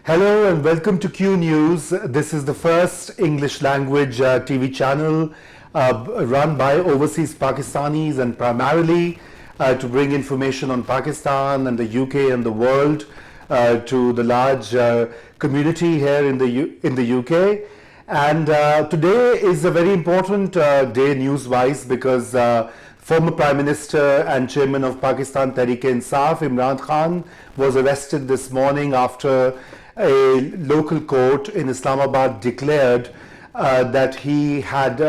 Hello and welcome to Q News. This is the first English language TV channel run by overseas Pakistanis and primarily to bring information on Pakistan and the UK and the world to the large community here in the UK. And today is a very important day news-wise because former Prime Minister and Chairman of Pakistan Tehreek-e-Insaf, Imran Khan, was arrested this morning after a local court in Islamabad declared that he had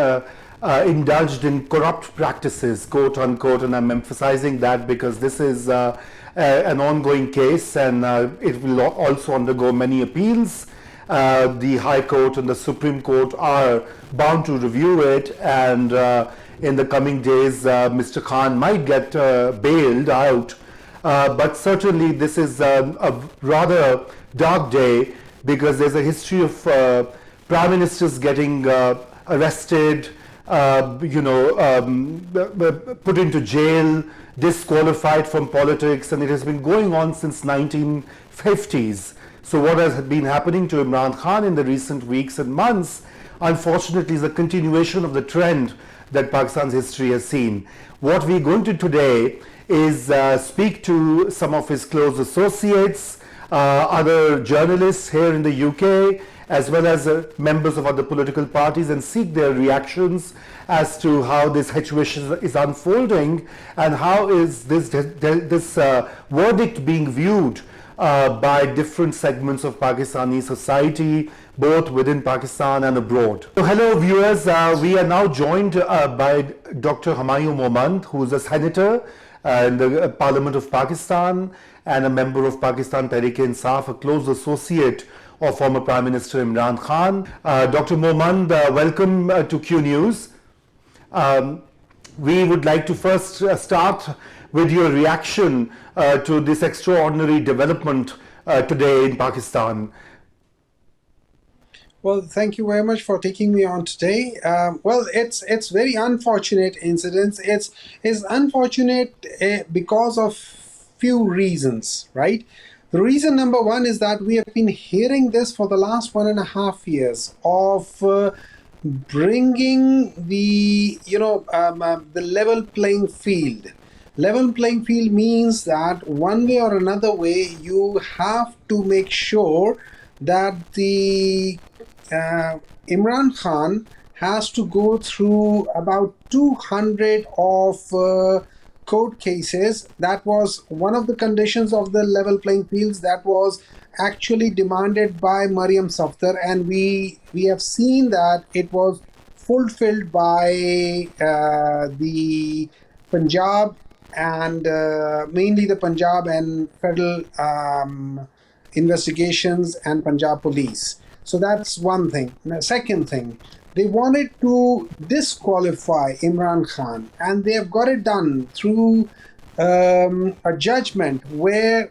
indulged in corrupt practices, quote unquote, and I'm emphasizing that because this is an ongoing case and it will also undergo many appeals. The High Court and the Supreme Court are bound to review it, and in the coming days Mr. Khan might get bailed out. But certainly this is a rather dark day because there's a history of prime ministers getting arrested, put into jail, disqualified from politics, and it has been going on since 1950s. So what has been happening to Imran Khan in the recent weeks and months, unfortunately, is a continuation of the trend that Pakistan's history has seen. What we're going to today is speak to some of his close associates, other journalists here in the UK, as well as members of other political parties, and seek their reactions as to how this situation is unfolding and how is this verdict being viewed by different segments of Pakistani society, both within Pakistan and abroad. So hello viewers, we are now joined by Dr. Humayun Momand, who is a senator in the Parliament of Pakistan and a member of Pakistan Tehreek-e-Insaf, a close associate of former Prime Minister Imran Khan. Dr. Momand, welcome to Q News. We would like to first start with your reaction to this extraordinary development today in Pakistan. Well, thank you very much for taking me on today. Well, it's very unfortunate incident. It's unfortunate because of few reasons, right? The reason number one is that we have been hearing this for the last 1.5 years of bringing the level playing field. Level playing field means that one way or another way you have to make sure that the Imran Khan has to go through about 200 of court cases. That was one of the conditions of the level playing fields that was actually demanded by Mariam Safdar, and we have seen that it was fulfilled by the Punjab and mainly the Punjab and federal investigations and Punjab police. So that's one thing. The second thing, they wanted to disqualify Imran Khan, and they have got it done through a judgment where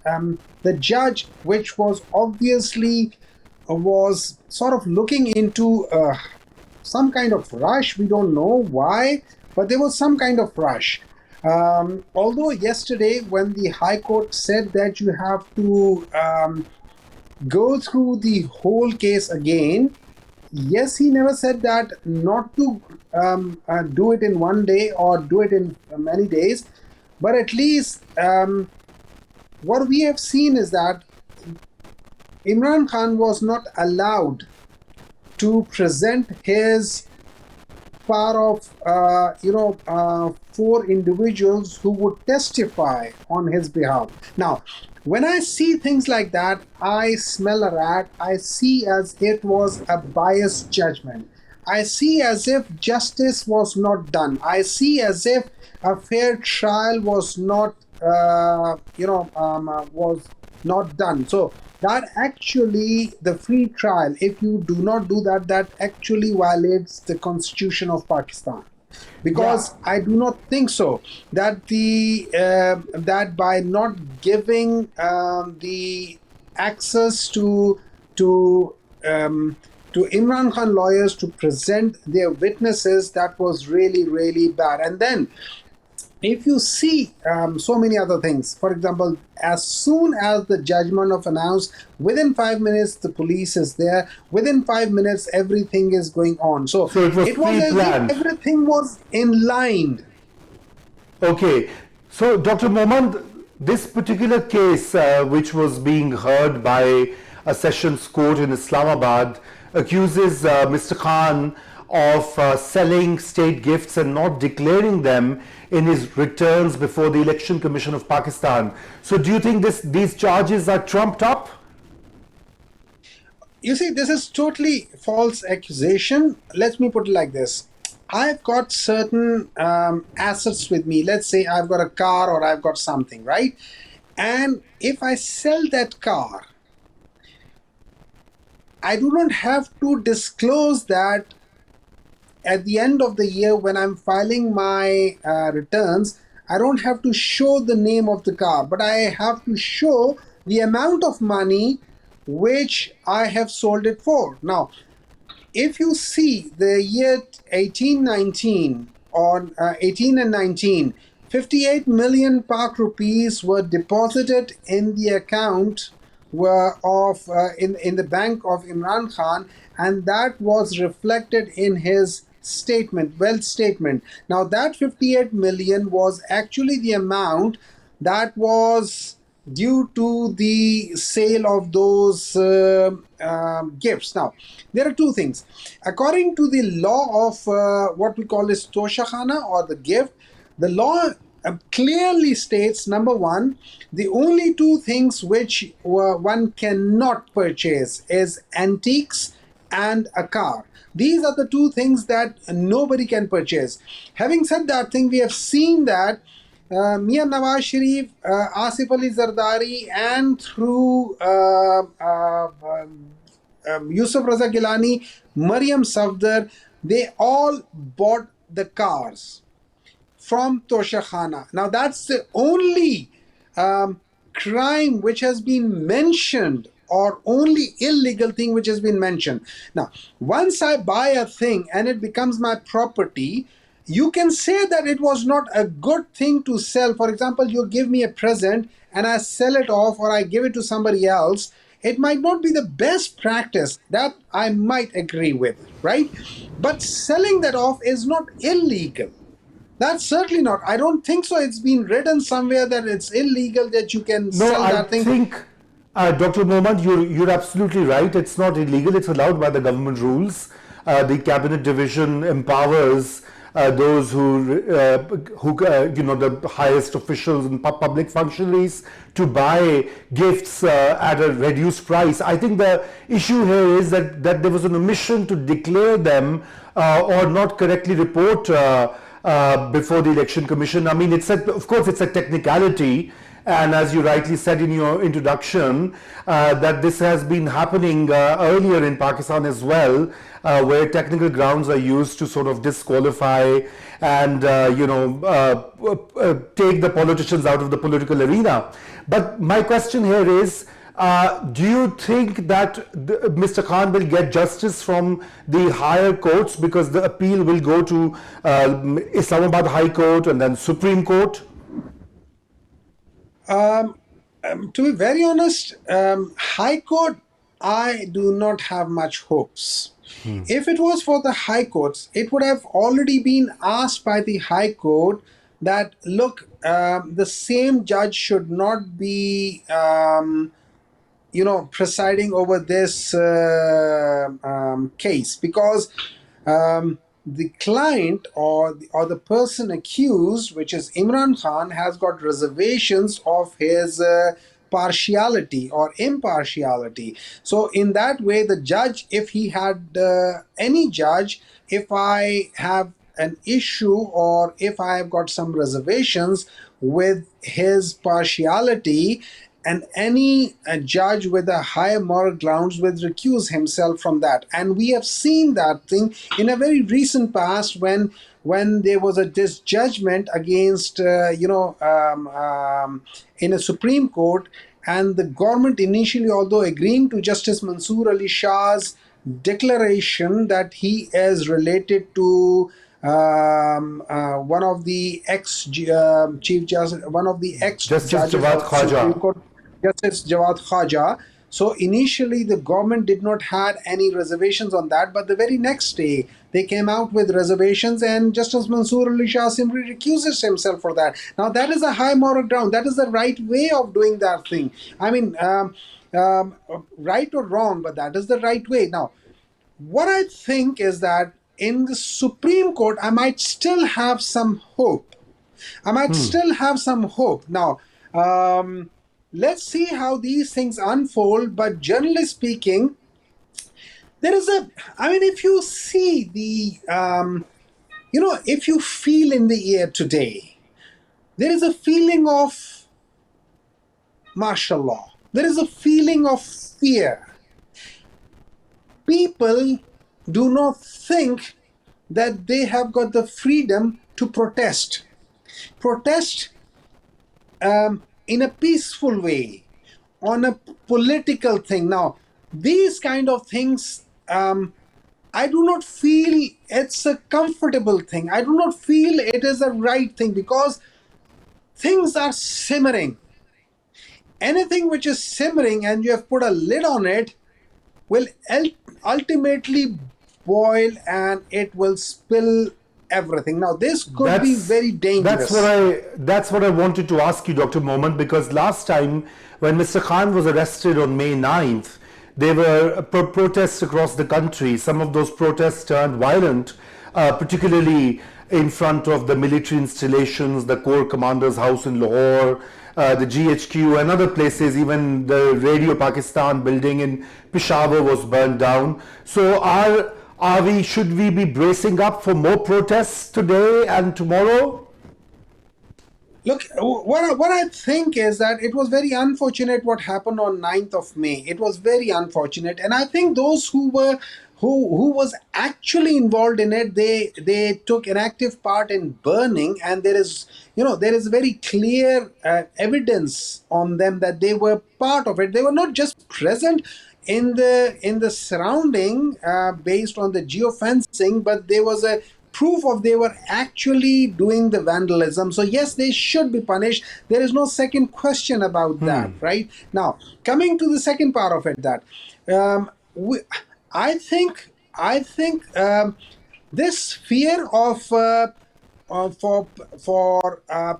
the judge, which was obviously was sort of looking into some kind of rush. We don't know why, but there was some kind of rush. Although yesterday when the High Court said that you have to go through the whole case again, yes, he never said that not to do it in one day or do it in many days, but at least what we have seen is that Imran Khan was not allowed to present his power of 4 individuals who would testify on his behalf. Now, when I see things like that, I smell a rat. I see as it was a biased judgment. I see as if justice was not done. I see as if a fair trial was not, was not done. So that actually, the free trial, if you do not do that, that actually violates the Constitution of Pakistan. Because I do not think so that that by not giving the access to Imran Khan lawyers to present their witnesses, that was really, really bad. And then if you see so many other things, for example, as soon as the judgment of announced, within 5 minutes the police is there. Within 5 minutes, everything is going on. So So it was it was as if pre-planned. everything was in line. Okay, so Dr. Mohammad, this particular case, which was being heard by a sessions court in Islamabad, accuses Mr. Khan of selling state gifts and not declaring them in his returns before the Election Commission of Pakistan. So, do you think these charges are trumped up? You see, this is totally false accusation. Let me put it like this. I've got certain assets with me. Let's say I've got a car or I've got something, right? And if I sell that car, I do not have to disclose that at the end of the year when I'm filing my returns. I don't have to show the name of the car, but I have to show the amount of money which I have sold it for. Now, if you see the year 1819 or 18 and 19, 58 million Pak rupees were deposited in the account in the bank of Imran Khan, and that was reflected in his wealth statement. Now that 58 million was actually the amount that was due to the sale of those gifts. Now, there are two things. According to the law of what we call is Toshakhana, or the gift, the law clearly states, number one, the only two things which one cannot purchase is antiques and a car. These are the two things that nobody can purchase. Having said that thing, we have seen that Mia Nawaz Sharif, Asif Ali Zardari, and through Yusuf Raza Gilani, Maryam Safdar, they all bought the cars from Toshakhana. Now that's the only crime which has been mentioned, or only illegal thing which has been mentioned. Now, once I buy a thing and it becomes my property, you can say that it was not a good thing to sell. For example, you give me a present and I sell it off, or I give it to somebody else. It might not be the best practice. That I might agree with, right? But selling that off is not illegal. That's certainly not. I don't think so. It's been written somewhere that it's illegal that you can No, sell I that thing. think, Dr. Mohammad, you're absolutely right. It's not illegal. It's allowed by the government rules. The cabinet division empowers those who the highest officials and public functionaries to buy gifts at a reduced price. I think the issue here is that there was an omission to declare them or not correctly report before the election commission. I mean, of course it's a technicality, and as you rightly said in your introduction, that this has been happening earlier in Pakistan as well, where technical grounds are used to sort of disqualify and take the politicians out of the political arena. But my question here is, do you think that Mr. Khan will get justice from the higher courts, because the appeal will go to Islamabad High Court and then Supreme Court? To be very honest, High Court, I do not have much hopes. If it was for the High Courts, it would have already been asked by the High Court that, look, the same judge should not be presiding over this case, because the client or the person accused, which is Imran Khan, has got reservations of his partiality or impartiality. So in that way, the judge, if he had any judge, if I have an issue or if I have got some reservations with his partiality, and any judge with a higher moral grounds will recuse himself from that. And we have seen that thing in a very recent past when there was a disjudgment against in a Supreme Court, and the government initially, although agreeing to Justice Mansoor Ali Shah's declaration that he is related to one of the ex chief justice, one of the ex Justice judges Jawad of Supreme Khaja. Court, Justice Jawad Khaja. So initially, the government did not had any reservations on that, but the very next day they came out with reservations, and Justice Mansoor Ali Shah simply recuses himself for that. Now that is a high moral ground. That is the right way of doing that thing. I mean, right or wrong, but that is the right way. Now, what I think is that in the Supreme Court, I might still have some hope. I might still have some hope. Now, let's see how these things unfold. But generally speaking, there is I mean, if you see if you feel in the air today, there is a feeling of, mashallah, there is a feeling of fear. People do not think that they have got the freedom to protest. Protest in a peaceful way, on a political thing. Now, these kind of things, I do not feel it's a comfortable thing. I do not feel it is a right thing, because things are simmering. Anything which is simmering and you have put a lid on it will ultimately boil, and it will spill everything. Now, this could be very dangerous. That's what I wanted to ask you, Dr. Mohammed, because last time when Mr. Khan was arrested on May 9th, there were protests across the country. Some of those protests turned violent, particularly in front of the military installations, the Corps Commander's house in Lahore, the GHQ and other places. Even the Radio Pakistan building in Peshawar was burned down. So should we be bracing up for more protests today and tomorrow? Look, what I think is that it was very unfortunate what happened on 9th of May. It was very unfortunate, and I think those who was actually involved in it, they took an active part in burning, and there is very clear evidence on them that they were part of it. They were not just present in the surrounding based on the geofencing, but there was a proof of they were actually doing the vandalism. So yes, they should be punished. There is no second question about that, right? Now, coming to the second part of it, that I think this fear of for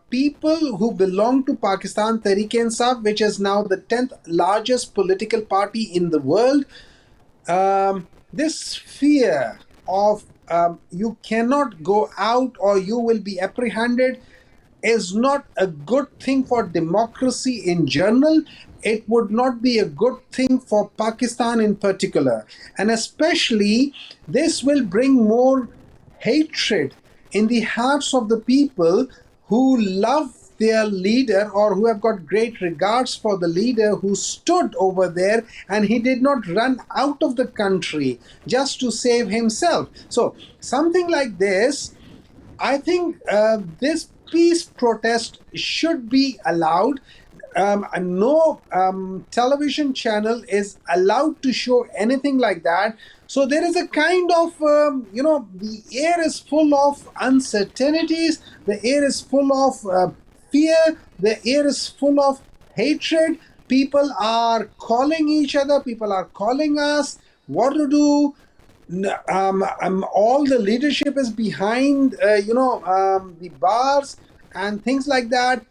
people who belong to Pakistan Tehreek-e-Insaf, which is now the 10th largest political party in the world, this fear of you cannot go out or you will be apprehended is not a good thing for democracy in general. It would not be a good thing for Pakistan in particular. And especially, this will bring more hatred in the hearts of the people who love their leader, or who have got great regards for the leader who stood over there, and he did not run out of the country just to save himself. So something like this, I think this peace protest should be allowed. No television channel is allowed to show anything like that. So there is a kind of, the air is full of uncertainties, the air is full of fear, the air is full of hatred. People are calling each other, people are calling us what to do. All the leadership is behind, the bars and things like that.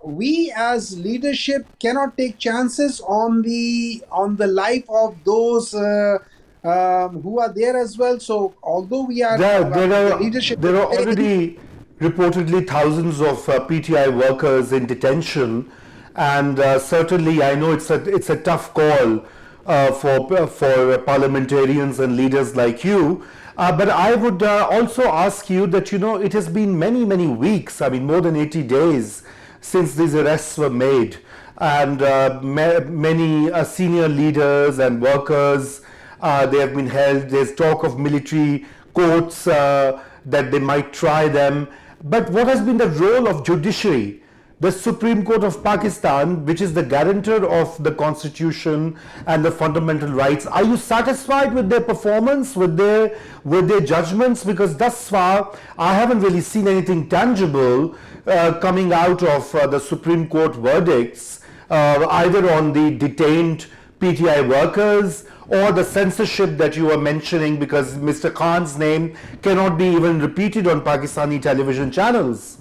We as leadership cannot take chances on the life of those who are there as well. So although we are the leadership, there are already reportedly thousands of PTI workers in detention, and certainly I know it's a tough call for parliamentarians and leaders like you. But I would also ask you that, it has been many weeks, I mean more than 80 days since these arrests were made, and many senior leaders and workers, they have been held. There's talk of military courts that they might try them. But what has been the role of judiciary the Supreme Court of Pakistan, which is the guarantor of the constitution and the fundamental rights. Are you satisfied with their performance, with their judgments? Because thus far, I haven't really seen anything tangible coming out of the Supreme Court verdicts, either on the detained PTI workers or the censorship that you were mentioning, because Mr. Khan's name cannot be even repeated on Pakistani television channels.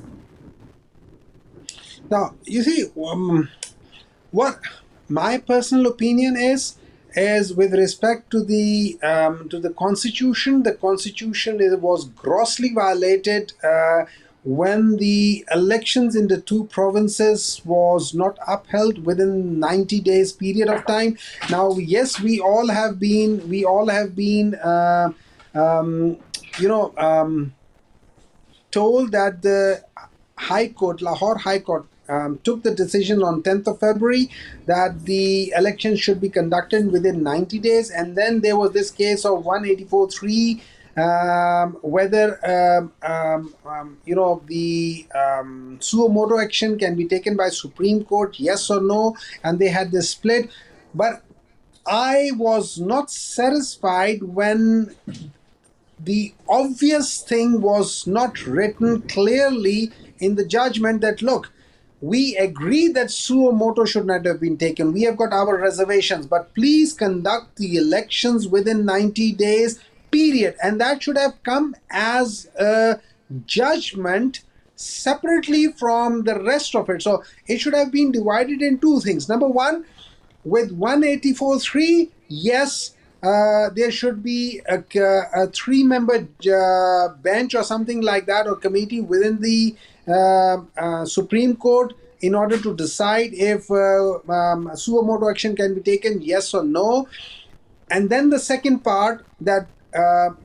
Now, you see, what my personal opinion is with respect to the constitution. The constitution was grossly violated when the elections in the two provinces was not upheld within 90 days period of time. Now, yes, we all have been told that the High Court, Lahore High Court, took the decision on 10th of February that the elections should be conducted within 90 days. And then there was this case of 184.3, whether the suo motu action can be taken by Supreme Court, yes or no, and they had this split. But I was not satisfied when the obvious thing was not written clearly in the judgment that, look, we agree that suo motu should not have been taken. We have got our reservations, but please conduct the elections within 90 days, period. And that should have come as a judgment separately from the rest of it. So it should have been divided in two things. Number one, with 184.3, yes, there should be a three-member bench or something like that, or committee within the Supreme Court in order to decide if suo motu action can be taken, yes or no. And then the second part, that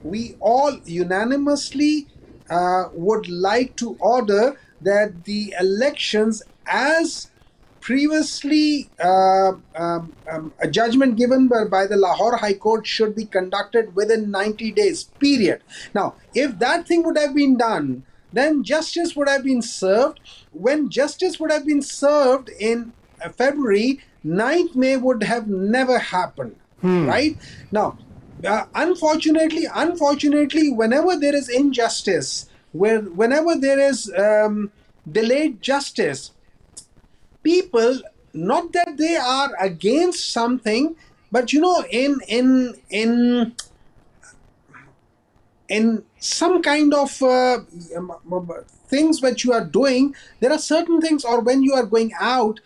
we all unanimously would like to order that the elections, as previously a judgment given by the Lahore High Court, should be conducted within 90 days, period. Now, if that thing would have been done, then justice would have been served. When justice would have been served in February, 9th May would have never happened, right? Now, unfortunately, whenever there is injustice, whenever there is delayed justice, people, not that they are against something, but in some kind of things which you are doing, there are certain things, or when you are going out,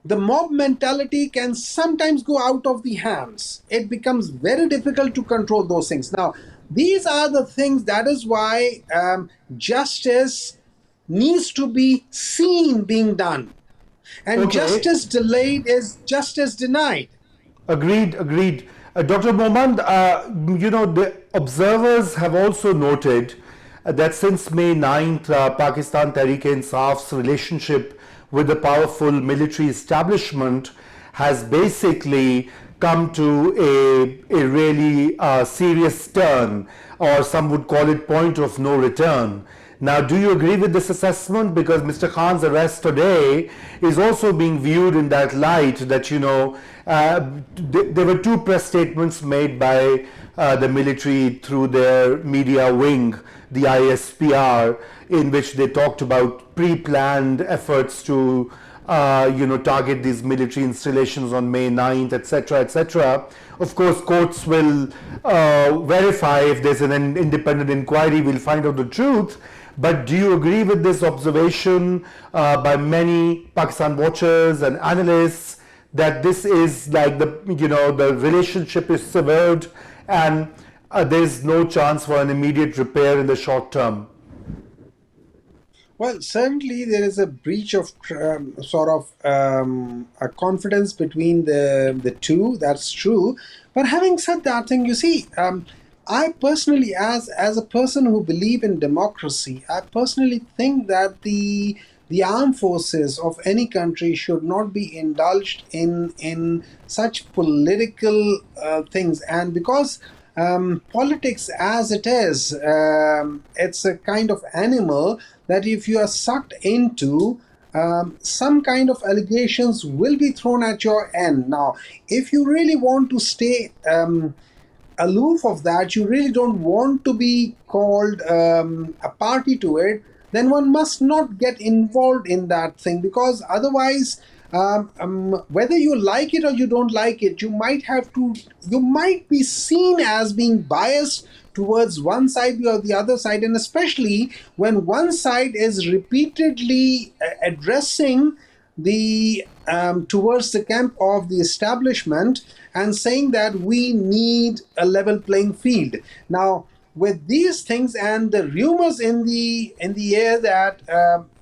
the mob mentality can sometimes go out of the hands. It becomes very difficult to control those things. Now, these are the things, that is why justice needs to be seen being done. And Okay. justice delayed is justice denied. Agreed. Dr. Mohammad, the observers have also noted that since May 9th, Pakistan Tehreek-e-Insaf's relationship with the powerful military establishment has basically come to a really serious turn, or some would call it point of no return. Now, do you agree with this assessment? Because Mr. Khan's arrest today is also being viewed in that light, that, there were two press statements made by the military through their media wing, the ISPR, in which they talked about pre-planned efforts to, target these military installations on May 9th, etc., etc. Of course, courts will verify if there's an independent inquiry, we'll find out the truth. But do you agree with this observation by many Pakistan watchers and analysts that this is like the relationship is severed and there's no chance for an immediate repair in the short term? Well, certainly there is a breach of a confidence between the two. That's true. But having said that thing, you see, I personally, as a person who believe in democracy, I personally think that the armed forces of any country should not be indulged in such political things. And because politics as it is, it's a kind of animal that if you are sucked into, some kind of allegations will be thrown at your end. Now, if you really want to stay aloof of that, you really don't want to be called a party to it, then one must not get involved in that thing, because otherwise, whether you like it or you don't like it, you might be seen as being biased towards one side or the other side, and especially when one side is repeatedly addressing the towards the camp of the establishment and saying that we need a level playing field. Now, with these things and the rumors in the air that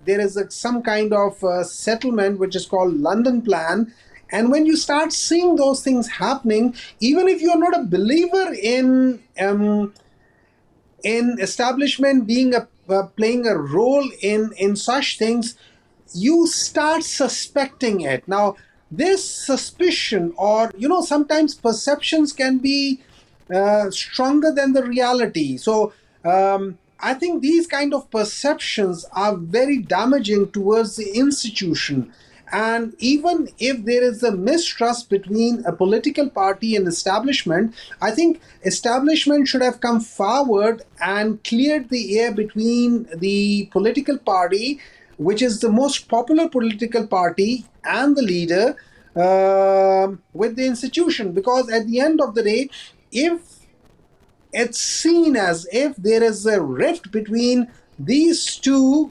there is some kind of settlement which is called London Plan, and when you start seeing those things happening, even if you're not a believer in establishment being playing a role in such things, you start suspecting it. Now, this suspicion, or sometimes perceptions can be stronger than the reality. So I think these kind of perceptions are very damaging towards the institution. And even if there is a mistrust between a political party and establishment, I think establishment should have come forward and cleared the air between the political party, which is the most popular political party, and the leader, with the institution. Because at the end of the day, if it's seen as if there is a rift between these two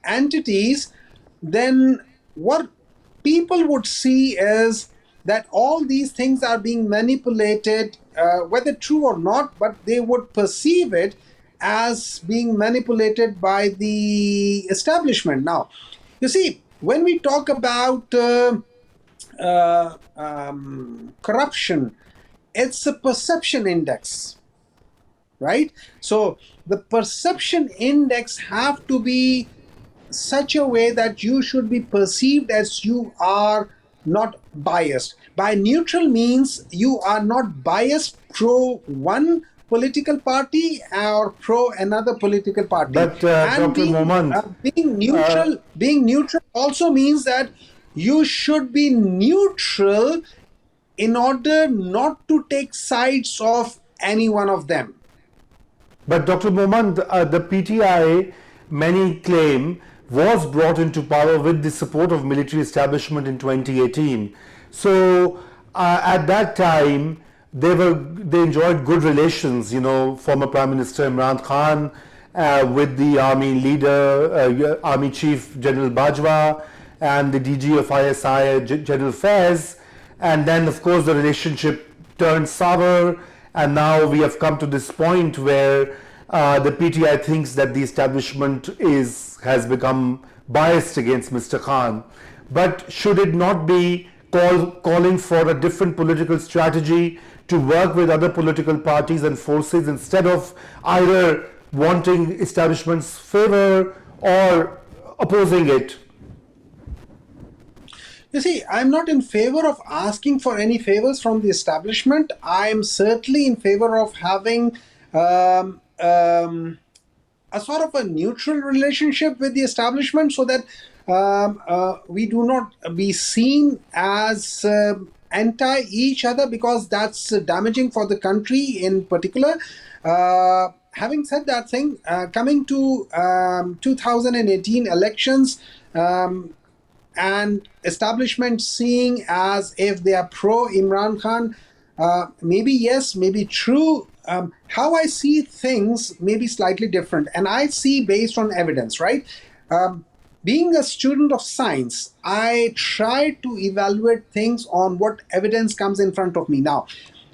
entities, then what people would see is that all these things are being manipulated, whether true or not, but they would perceive it as being manipulated by the establishment. Now, you see, when we talk about corruption, it's a perception index, right? So the perception index have to be such a way that you should be perceived as you are not biased. By neutral means you are not biased pro one political party or pro another political party. But And Dr. Momand, being neutral also means that you should be neutral in order not to take sides of any one of them. But Dr. Momand, the PTI, many claim, was brought into power with the support of military establishment in 2018. So at that time, they enjoyed good relations. Former Prime Minister Imran Khan with the army leader, Army Chief General Bajwa, and the DG of ISI, General Faiz. And then, of course, the relationship turned sour, and now we have come to this point where the PTI thinks that the establishment has become biased against Mr. Khan. But should it not be calling for a different political strategy to work with other political parties and forces, instead of either wanting establishment's favor or opposing it? You see, I'm not in favor of asking for any favors from the establishment. I'm certainly in favor of having a sort of a neutral relationship with the establishment, so that we do not be seen as anti each other, because that's damaging for the country in particular. Having said that thing, coming to 2018 elections, and establishment seeing as if they are pro Imran Khan, maybe yes, maybe true. How I see things may be slightly different, and I see based on evidence, right? Being a student of science, I try to evaluate things on what evidence comes in front of me. Now,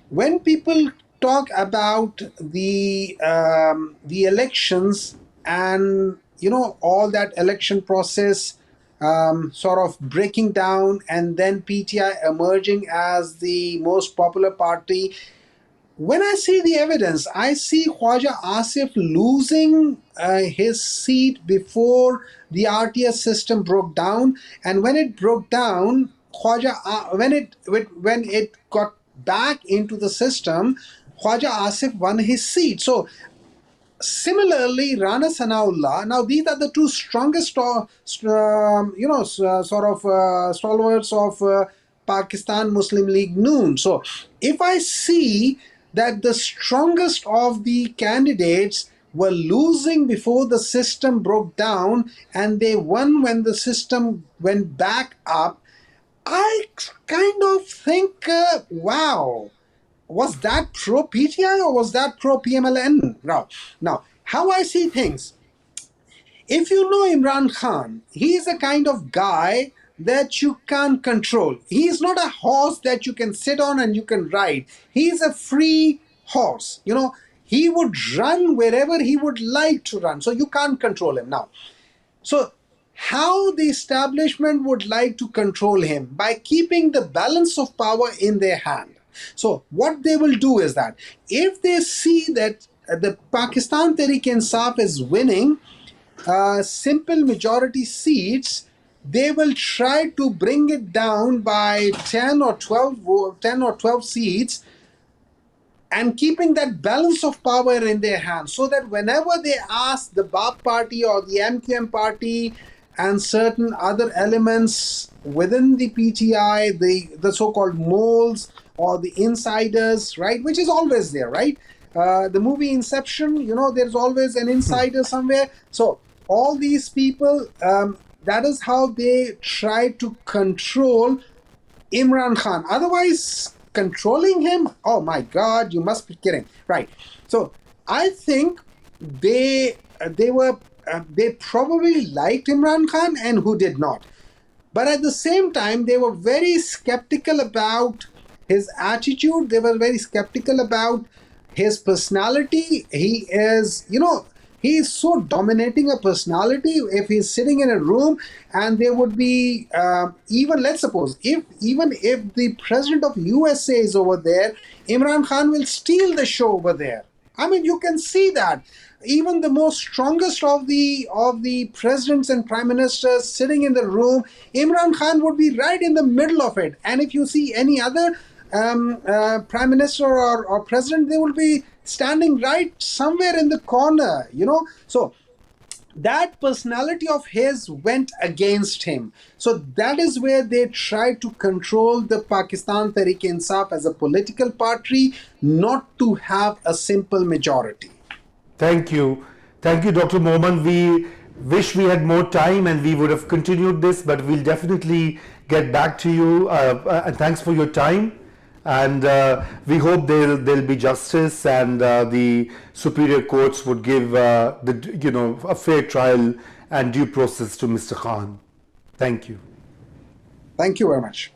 when people talk about the elections and all that election process sort of breaking down, and then PTI emerging as the most popular party, when I see the evidence, I see Khwaja Asif losing his seat before the RTS system broke down, and when it broke down, when it got back into the system, Khwaja Asif won his seat. So Similarly, Rana Sanaullah. Now, these are the two strongest, stalwarts of Pakistan Muslim League Noon. So, if I see that the strongest of the candidates were losing before the system broke down, and they won when the system went back up, I kind of think, wow, was that pro PTI or was that pro PMLN? Now, how I see things, if you know Imran Khan, he's a kind of guy that you can't control. He's not a horse that you can sit on and you can ride. He's a free horse. He would run wherever he would like to run. So you can't control him. Now, so how the establishment would like to control him? By keeping the balance of power in their hand. So what they will do is that if they see that the Pakistan Tehreek-e-Insaf is winning simple majority seats, they will try to bring it down by 10 or 12 seats, and keeping that balance of power in their hands, so that whenever they ask the BAP party or the MQM party and certain other elements within the PTI, the so-called moles or the insiders, right, which is always there, right? The movie Inception, there's always an insider somewhere. So all these people, that is how they try to control Imran Khan. Otherwise, controlling him, oh my God, you must be kidding, right? So I think they probably liked Imran Khan, and who did not. But at the same time, they were very skeptical about his attitude. They were very skeptical about his personality. He is so dominating a personality. If he's sitting in a room and there would be, even let's suppose, even if the president of USA is over there, Imran Khan will steal the show over there. I mean, you can see that. Even the most strongest of the presidents and prime ministers sitting in the room, Imran Khan would be right in the middle of it. And if you see any other prime minister or president, they will be standing right somewhere in the corner, So that personality of his went against him. So that is where they try to control the Pakistan Tehreek-e-Insaf as a political party, not to have a simple majority. Thank you. Thank you, Dr. Mohammed. We wish we had more time and we would have continued this, but we'll definitely get back to you. And thanks for your time. And we hope there'll be justice, and the superior courts would give a fair trial and due process to Mr. Khan. Thank you. Thank you very much.